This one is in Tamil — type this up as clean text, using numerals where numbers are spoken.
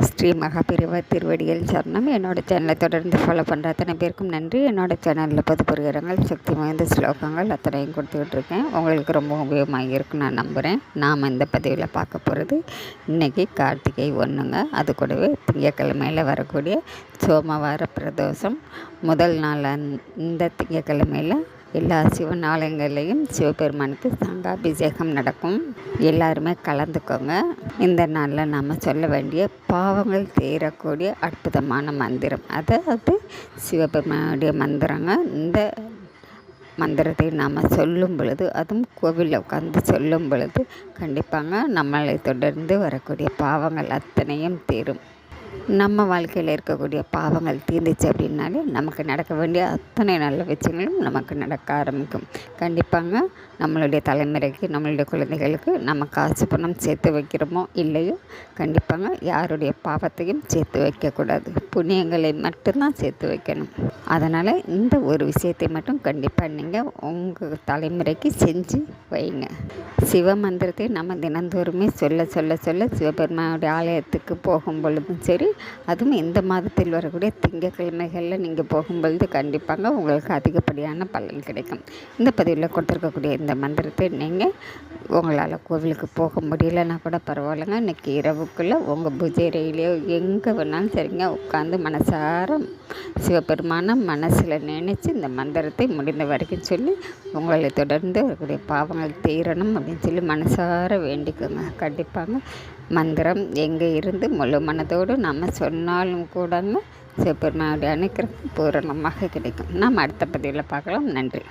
ஸ்ரீ மகாபிரிவா திருவடிகள் சரணம். என்னோடய சேனலை தொடர்ந்து ஃபாலோ பண்ணுற அத்தனை பேருக்கும் நன்றி. என்னோடய சேனலில் பொதுப்புரிகிறங்கள் சக்தி வாய்ந்த ஸ்லோகங்கள் அத்தனையும் கொடுத்துக்கிட்டு இருக்கேன். உங்களுக்கு ரொம்ப உபயோகமாக இருக்குன்னு நான் நம்புகிறேன். நாம் இந்த பதிவில் பார்க்க போகிறது இன்றைக்கி கார்த்திகை 1ங்க. அது கூடவே திங்கக்கிழமையில் வரக்கூடிய சோமவார பிரதோஷம் முதல் நாள். இந்த திங்கக்கிழமையில் எல்லா சிவன் ஆலயங்கள்லேயும் சிவபெருமானுக்கு சங்காபிஷேகம் நடக்கும். எல்லாருமே கலந்துக்கோங்க. இந்த நாளில் நாம் சொல்ல வேண்டிய பாவங்கள் தீரக்கூடிய அற்புதமான மந்திரம், அதாவது சிவபெருமானுடைய மந்திரங்க. இந்த மந்திரத்தை நாம் சொல்லும் பொழுது, அதுவும் கோவிலில் உட்காந்து சொல்லும் பொழுது கண்டிப்பாங்க நம்மளை தொடர்ந்து வரக்கூடிய பாவங்கள் அத்தனையும் தீரும். நம்ம வாழ்க்கையில் இருக்கக்கூடிய பாவங்கள் தீர்ந்துச்சு அப்படின்னாலே நமக்கு நடக்க வேண்டிய அத்தனை நல்ல விஷயங்களும் நமக்கு நடக்க ஆரம்பிக்கும். கண்டிப்பாங்க நம்மளுடைய தலைமுறைக்கு, நம்மளுடைய குழந்தைகளுக்கு நம்ம காசு பணம் சேர்த்து வைக்கிறோமோ இல்லையோ, கண்டிப்பாங்க யாருடைய பாவத்தையும் சேர்த்து வைக்கக்கூடாது. புண்ணியங்களை மட்டும்தான் சேர்த்து வைக்கணும். அதனால் இந்த ஒரு விஷயத்தை மட்டும் கண்டிப்பாக நீங்கள் உங்கள் தலைமுறைக்கு செஞ்சு வைங்க. சிவ மந்திரத்தை நம்ம தினந்தோறுமே சொல்ல சொல்ல சொல்ல சிவபெருமானுடைய ஆலயத்துக்கு போகும் பொழுதும் சரி, அதுவும் இந்த மாதத்தில் வரக்கூடிய திங்கக்கிழமைகளில் நீங்கள் போகும்பொழுது கண்டிப்பாக உங்களுக்கு அதிகப்படியான பலன் கிடைக்கும். இந்த பதிவில் கொடுத்துருக்கக்கூடிய இந்த மந்திரத்தை நீங்கள் உங்களால் கோவிலுக்கு போக முடியலன்னா கூட பரவாயில்லைங்க, இன்றைக்கி இரவுக்குள்ளே உங்கள் பூஜை அறையிலையோ எங்கே வேணாலும் சரிங்க உட்காந்து மனசார சிவபெருமான மனசில் நினச்சி இந்த மந்திரத்தை முடிந்த வரைக்கும் சொல்லி உங்களை தொடர்ந்து வரக்கூடிய பாவங்கள் தீரணும் அப்படின்னு சொல்லி மனசார வேண்டிக்கோங்க. கண்டிப்பாங்க மந்திரம் எங்கே இருந்து முழு மனதோடு நம்ம சொன்னாலும் கூடங்க சிவபெருமானுடைய அனுக்கிரகம் பூரணமாக கிடைக்கும். நாம் அடுத்த பதிவில் பார்க்கலாம். நன்றி.